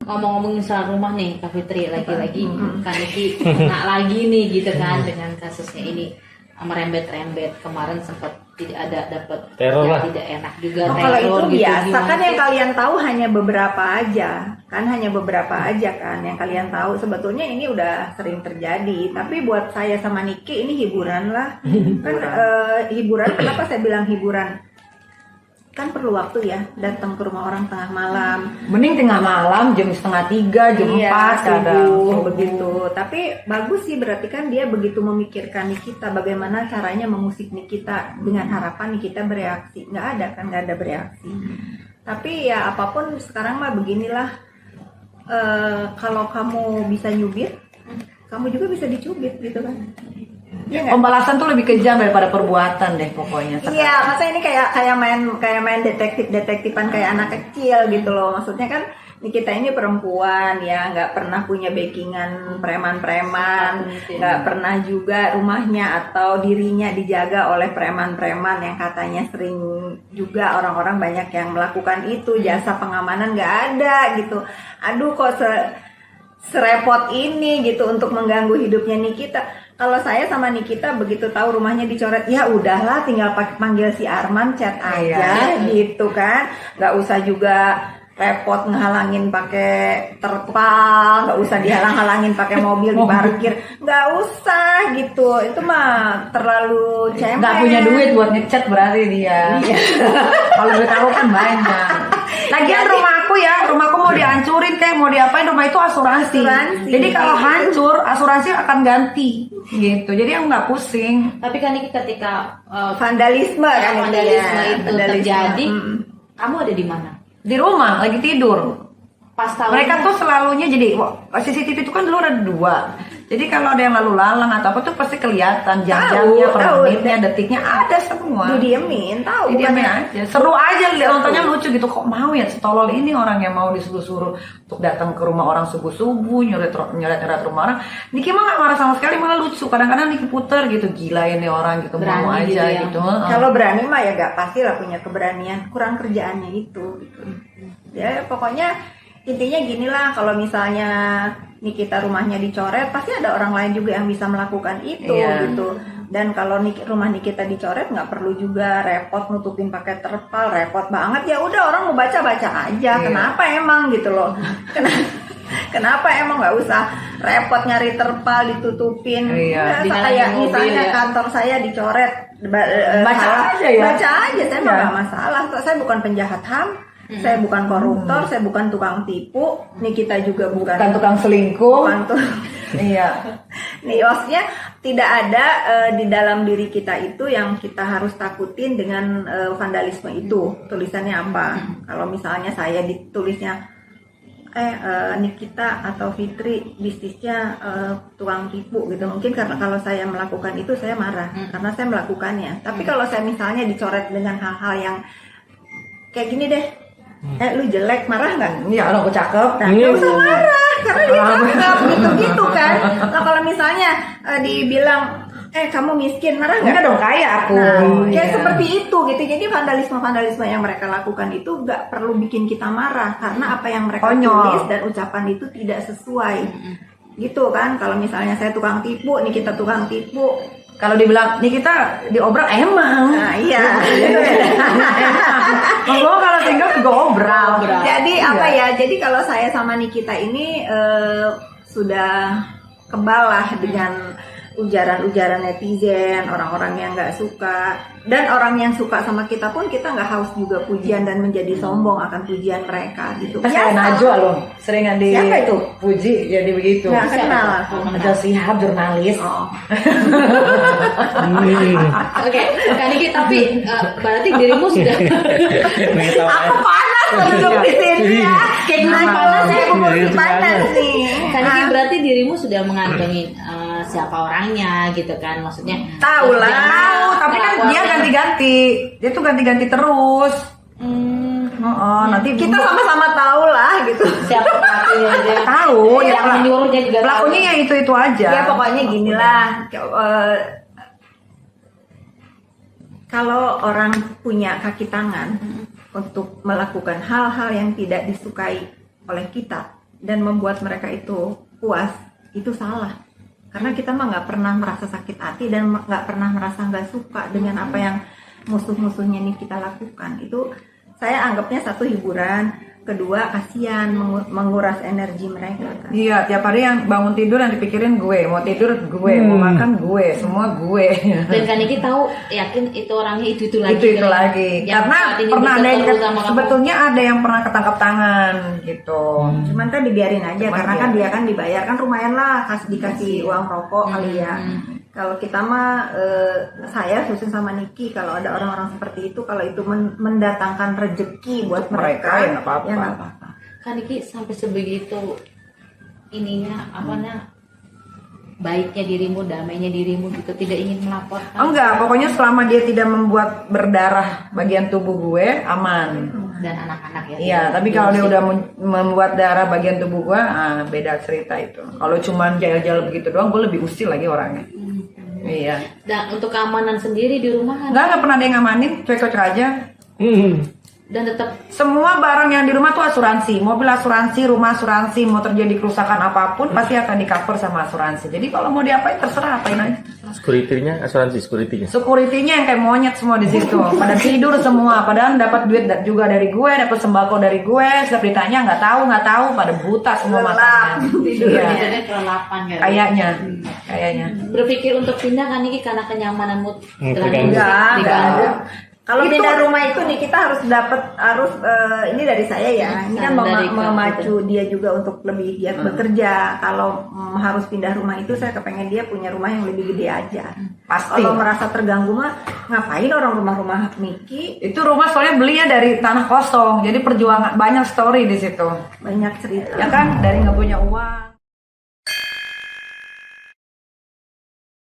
Ngomong-ngomongin soal rumah nih, Kak Fitri, lagi-lagi Kak Niki kena lagi nih gitu kan dengan kasusnya ini merembet-rembet. Kemarin sempat tidak ada dapat teror lah, tidak enak juga. Kalau itu gitu, biasa kan gimana yang sih? kalian tahu hanya beberapa aja kan, hanya beberapa aja kan yang kalian tahu. Sebetulnya ini udah sering terjadi, tapi buat saya sama Niki ini hiburan lah. Kan hiburan, kenapa saya bilang hiburan? Kan perlu waktu ya datang ke rumah orang tengah malam. Mending tengah malam jam 2:30, jam 4 kadang subuh begitu. Tapi bagus sih, berarti kan dia begitu memikirkan Nikita, bagaimana caranya mengusik Nikita dengan harapan Nikita bereaksi. Nggak ada kan, nggak ada bereaksi. Tapi ya apapun sekarang mah beginilah. Kalau kamu bisa nyubit, kamu juga bisa dicubit gitu kan. Ya nggak? Pembalasan tuh lebih kejam daripada perbuatan deh pokoknya. Iya, masa ini kayak main detektifan kayak anak kecil gitu loh. Maksudnya kan kita ini perempuan ya, nggak pernah punya backingan preman-preman, nggak pernah juga rumahnya atau dirinya dijaga oleh preman-preman yang katanya sering juga orang-orang banyak yang melakukan itu, jasa pengamanan nggak ada gitu. Aduh kok serepot ini gitu untuk mengganggu hidupnya Nikita. Kalau saya sama Nikita begitu tahu rumahnya dicoret, ya udahlah tinggal panggil si Arman, chat aja gitu kan, nggak usah juga repot ngehalangin pakai terpal, nggak usah dihalang-halangin pakai mobil diparkir, nggak usah gitu. Itu mah terlalu cemen. Nggak punya duit buat ngecat berarti dia. Kalau duit aku kan banyak. Lagian rumahku mau dihancurin kayak mau diapain, rumah itu asuransi. Jadi kalau hancur asuransi akan ganti gitu. Jadi aku nggak pusing. Tapi kan ini ketika vandalisme kan vandalisme itu vandalisme. terjadi, kamu ada di mana? Di rumah lagi tidur. Pas tahu Mereka tuh selalunya jadi CCTV itu kan dulu ada 2. Jadi kalau ada yang lalu lalang atau apa tuh pasti kelihatan jam-jamnya, per menitnya, detiknya ada semua. Didiemin, tahu. Didiemin aja. Seru aja nontonnya, lucu gitu. Kok mau ya setolol ini orang yang mau disuruh-suruh untuk datang ke rumah orang subuh-subuh, nyoret rumah orang. Niki mah gak marah sama sekali, malah lucu. Kadang-kadang Niki puter gitu, gila ini orang gitu, Berani mau gitu aja ya. gitu. Kalau berani mah ya gak pasti lah punya keberanian, kurang kerjaannya itu gitu. Ya pokoknya intinya ginilah, kalau misalnya Nikita rumahnya dicoret, pasti ada orang lain juga yang bisa melakukan itu gitu. Dan kalau rumah Nikita dicoret nggak perlu juga repot nutupin pakai terpal, repot banget. Ya udah orang mau baca aja. Kenapa emang gitu loh? Kenapa emang nggak usah repot nyari terpal ditutupin? Kayak misalnya kantor saya dicoret, Baca aja ya. Baca aja, saya mah nggak masalah. Saya bukan penjahat HAM. Saya bukan koruptor, saya bukan tukang tipu, Nikita juga bukan tukang selingkuh. Iya. Nih maksudnya tidak ada di dalam diri kita itu yang kita harus takutin dengan vandalisme itu. Tulisannya apa? Kalau misalnya saya ditulisnya Nikita atau Fitri bisnisnya tukang tipu gitu, mungkin karena kalau saya melakukan itu saya marah karena saya melakukannya. Tapi kalau saya misalnya dicoret dengan hal-hal yang kayak gini deh, lu jelek, marah nggak? Iya, kalau aku cakep. Nah, nggak usah marah, karena dia cakep, gitu kan. Nah, kalau misalnya dibilang, kamu miskin, marah nggak? Enggak dong, kaya aku. Nah, kayak seperti itu gitu. Jadi vandalisme yang mereka lakukan itu nggak perlu bikin kita marah, karena apa yang mereka tulis dan ucapan itu tidak sesuai. Gitu kan. Kalau misalnya saya tukang tipu, nih kita tukang tipu. Kalau dibilang nih kita diobrak emang. Nah iya. Kalau tinggal juga obrak. Jadi apa ya? Jadi kalau saya sama Nikita ini sudah kebal lah dengan ujaran-ujaran netizen, orang-orang yang nggak suka, dan orang yang suka sama kita pun kita nggak haus juga pujian dan menjadi sombong akan pujian mereka gitu. Saya Najwa loh, seringan di siapa itu? Puji jadi begitu. Nggak kenal. Ada Sihab, jurnalis. Oke, Kak Niki, tapi berarti dirimu sudah aku panas duduk di sini ya. Kayak gimana panas ya, aku panas nih. Kak Niki, berarti dirimu sudah mengantongi siapa orangnya gitu kan, maksudnya tahu lah. Tahu, tapi kan dia ganti-ganti. Dia tuh ganti-ganti terus. Nanti kita sama-sama tahu lah gitu. Siapa pelakunya aja. Tahu, yang menyuruhnya juga pelakunya ya itu aja. Ya pokoknya ginilah. kalau orang punya kaki tangan untuk melakukan hal-hal yang tidak disukai oleh kita dan membuat mereka itu puas, itu salah. Karena kita mah nggak pernah merasa sakit hati dan nggak pernah merasa nggak suka dengan apa yang musuh-musuhnya ini kita lakukan. Itu saya anggapnya satu hiburan. Kedua, kasihan menguras energi mereka kan. Iya, tiap hari yang bangun tidur yang dipikirin gue, mau tidur gue, mau makan gue, semua gue. Dan Kak Niki tahu, yakin itu orangnya itu lagi. Itu lagi. Yang Karena saat ini pernah ada yang berseteru sama kamu. sebetulnya ada yang pernah ketangkap tangan gitu. Cuman kan dibiarin aja Cuman karena kan biarin. dia kan dibayar kan lumayan lah dikasih uang rokok kali ya. Kalau kita mah saya Susin sama Niki kalau ada orang-orang seperti itu, kalau itu mendatangkan rezeki buat mereka ya nggak apa-apa. ya nggak apa-apa. Kak Niki sampai sebegitu ininya baiknya dirimu, damainya dirimu gitu, tidak ingin melaporkan. Enggak, pokoknya selama dia tidak membuat berdarah bagian tubuh gue aman. Dan anak-anak ya. Iya, tapi kalau dia udah membuat darah bagian tubuh gue, beda cerita itu. Kalau cuma jail-jail begitu doang, gue lebih usil lagi orangnya. Iya. Dan untuk keamanan sendiri di rumah kan, Nggak pernah ada yang ngamanin, cuek-cuek aja. dan tetap Semua barang yang di rumah tuh asuransi, mobil asuransi, rumah asuransi, mau terjadi kerusakan apapun pasti akan di cover sama asuransi. Jadi kalau mau diapain terserah, apain aja. Security-nya, asuransi security-nya. Security-nya yang kayak monyet semua di situ, pada tidur semua, padahal dapat duit juga dari gue, dapat sembako dari gue, setiap ditanya nggak tahu, pada buta semua matanya. Iya. tidurnya kelelapan ya. Kayaknya. Berpikir untuk pindah Kak Niki karena kenyamanan mood Terganggu. Enggak. Kalau Itu- pindah rumah itu nih kita harus ini dari saya ya. Ini kan Saran dari memacu dia juga untuk lebih giat bekerja. Kalau harus pindah rumah itu saya kepengen dia punya rumah yang lebih gede aja. Pasti. Kalau merasa terganggu mah ngapain orang rumah-rumah Niki Itu rumah soalnya belinya dari tanah kosong, jadi perjuangan banyak story di situ. banyak cerita. Ya kan, dari nggak punya uang.